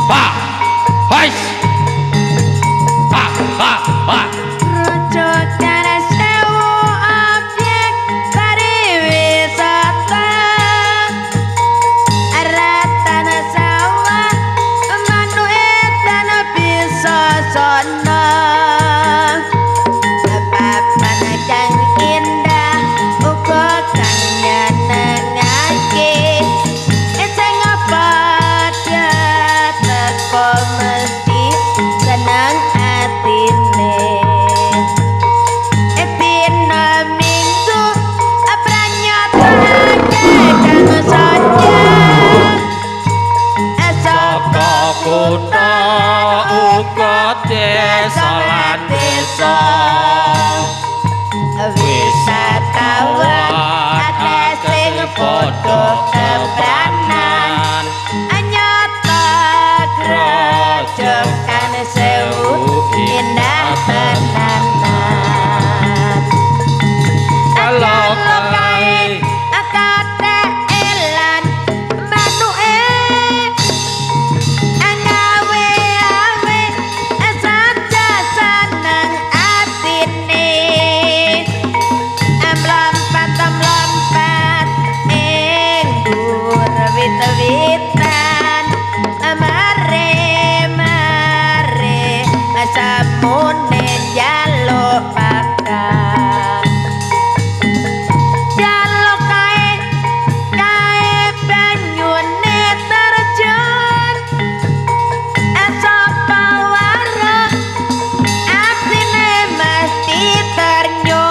Ha! Hai! Ha! Ha! Ha! Rojo cara sewu objek pariwisata Ratan sawah manuetan bisa sono papan kang indah uga kang nyenengake sing padha teko mesti seneng atine dina minggu pranyatake kang saja Saka kutha uga desa lan desa wisatawan akeh sing padha kepranan anyata grojogan sewu indah tenanan Kalau kae akate elan manuke angawe-awe saja seneng atine mlompat ing dhuwur wit-witan mare samune njaluk pakan jaluk kae banyune terjun sapa waro atine mesti ternyo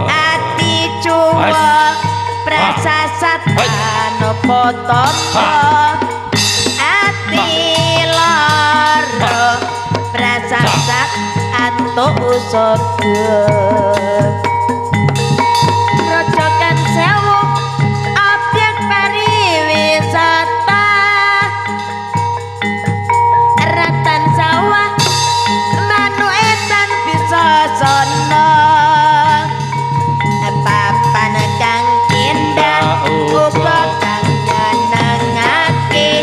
ati cuwa prasasat anopo topo ati loro prasasat antuk usaha Grojogan sewu objek pariwisata Ratan sawah manuetan bisa sono papan kang indah uga kang nyenengake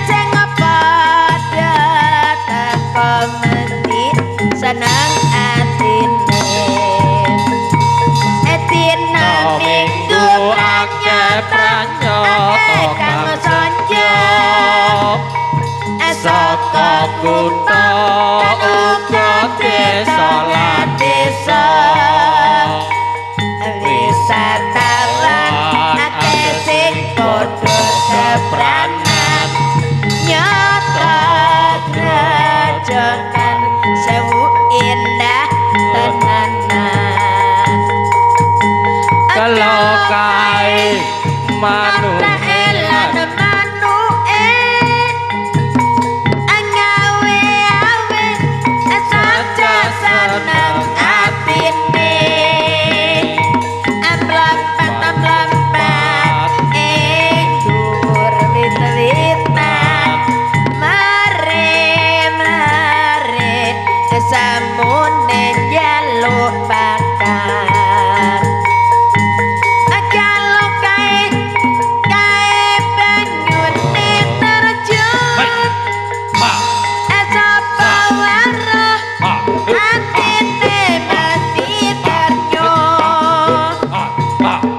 sing padha teko mesti seneng atine dina minggu akeh kang sonjo Saka kutha uga desa lan desa wisatawan akeh sing padha kepranan nyata grojogan sewu indah tenanan Kalau kae manuke elan manuke angawe-awe saja seneng atine mlompat ing dhuwur wit-witan mare samune njaluk pakan jaluk kae banyune terjun sapa waro atine mesti ternyo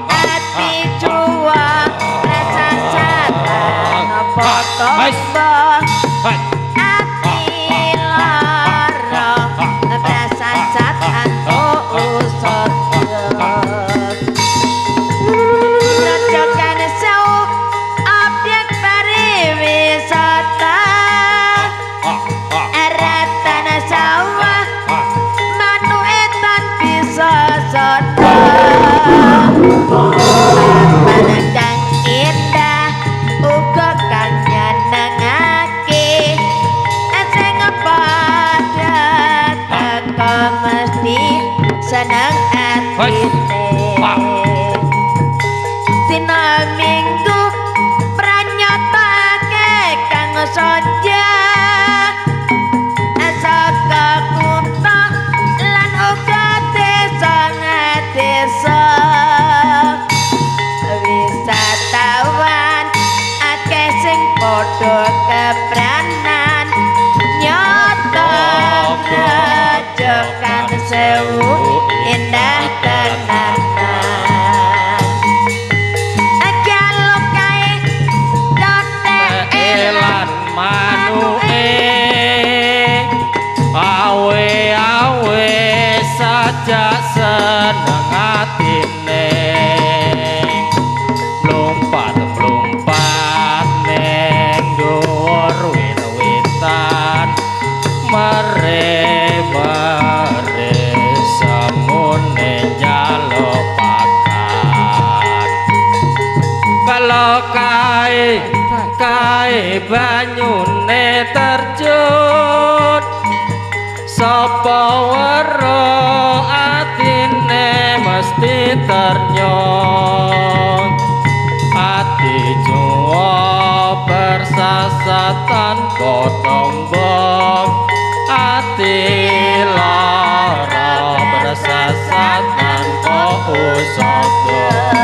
ati cuwa prasasat anopo topo ati loro prasasat antuk usaha Grojogan sewu objek pariwisata Ratan sawah manuetan bisa sono papan kang indah uga kang nyenengake kalau kae banyune terjun sapa weruh atine mesti ternyut ati juwa bersasatan kotombong ati lara bersasatan kok usada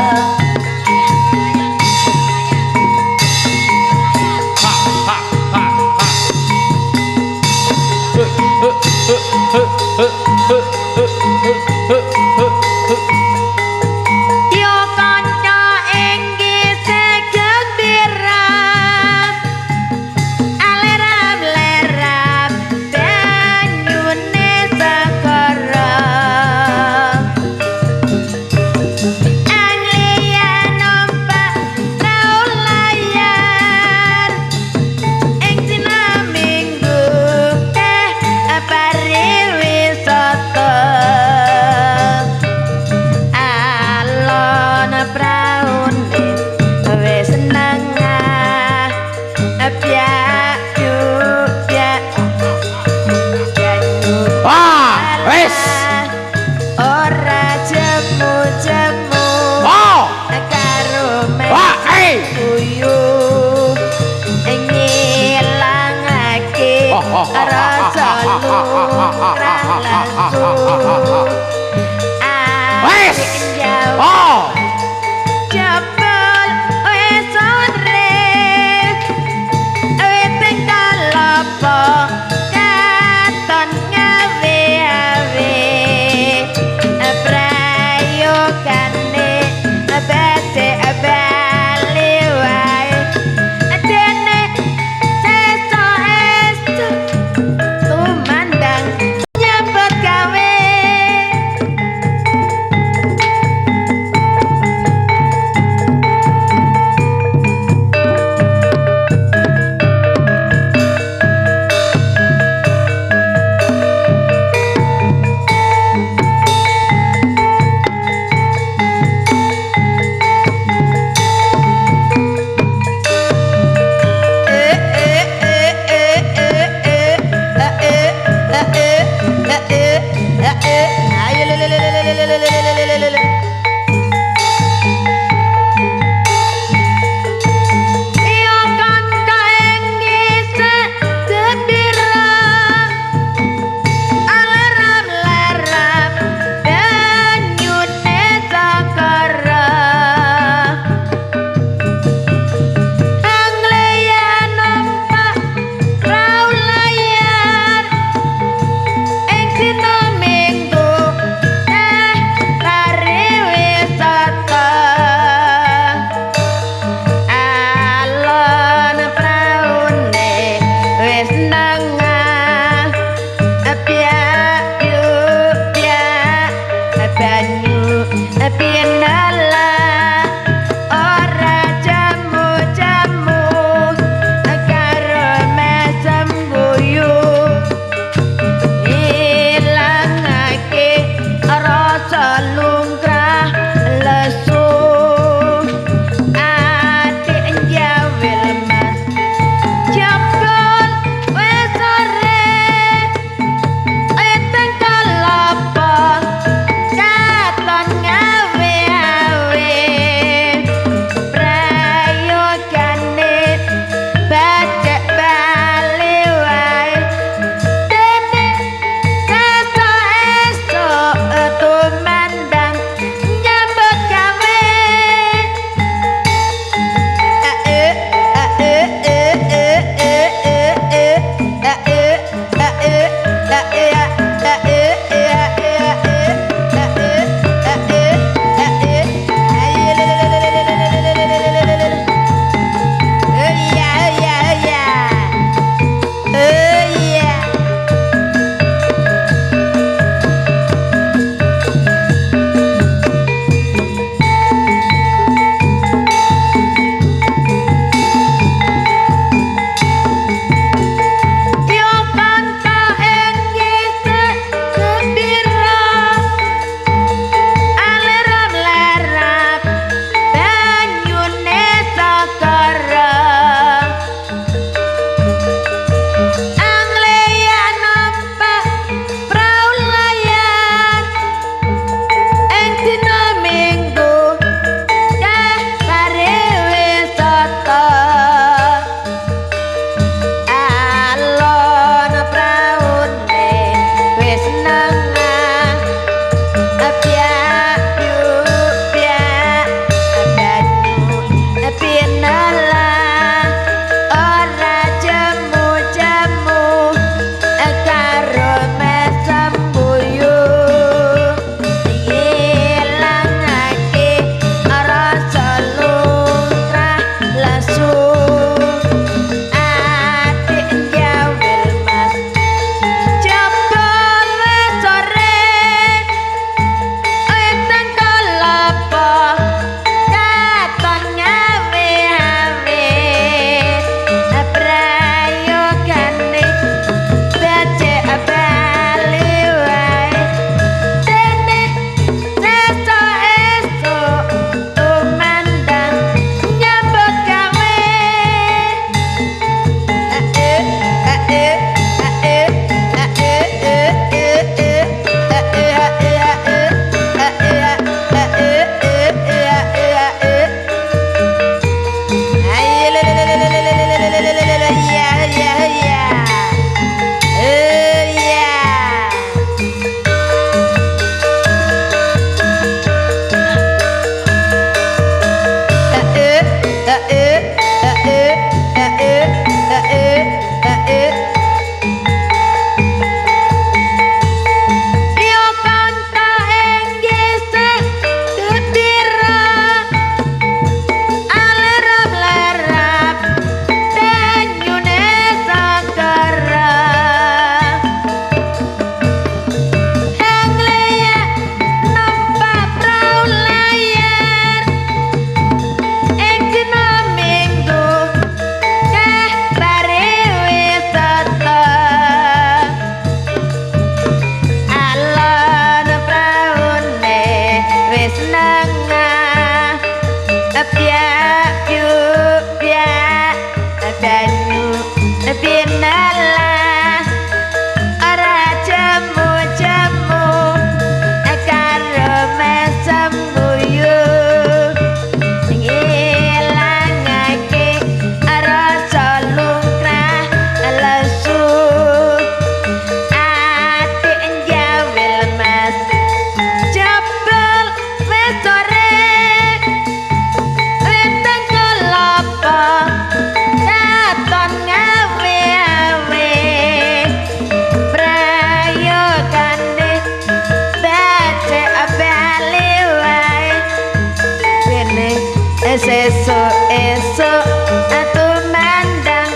Sesuk-esuk aku mandang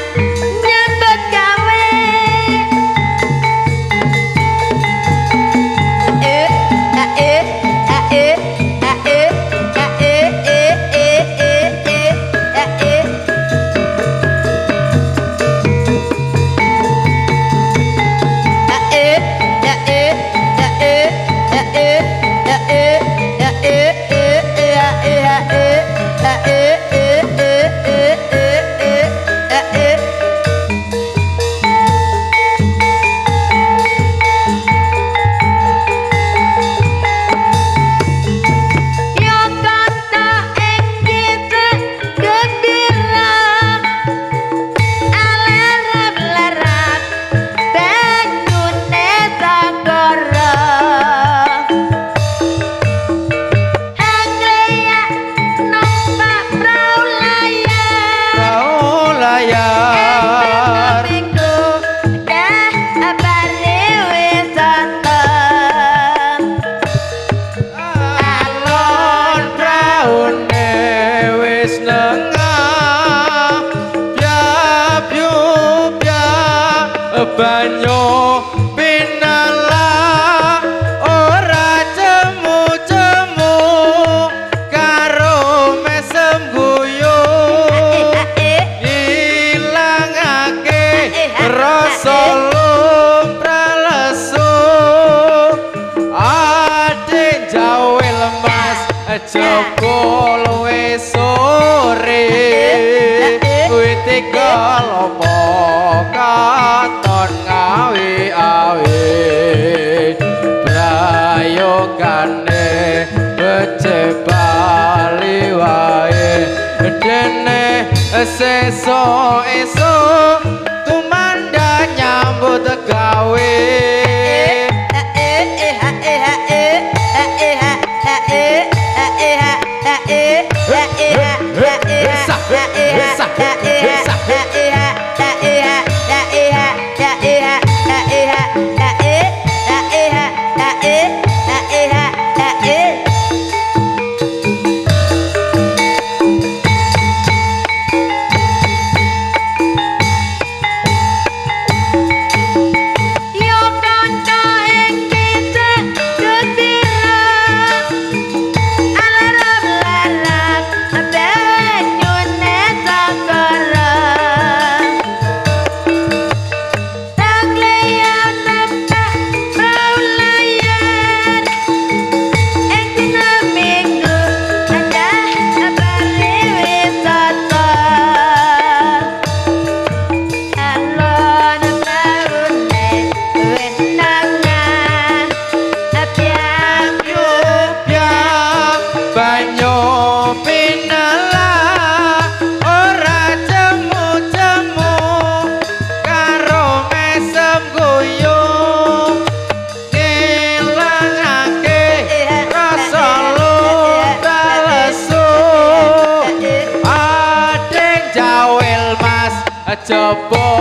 nyambut gawe banyu pinala ora cemu-cemu karo mesem guyu ilangake rasa lumpralesu ade jawe lemas jebol wis sore kuwi tega lopo katon ngawi-awi brayogane becik bali wae dene sesuk-esuk tumandang nyambut gawe coba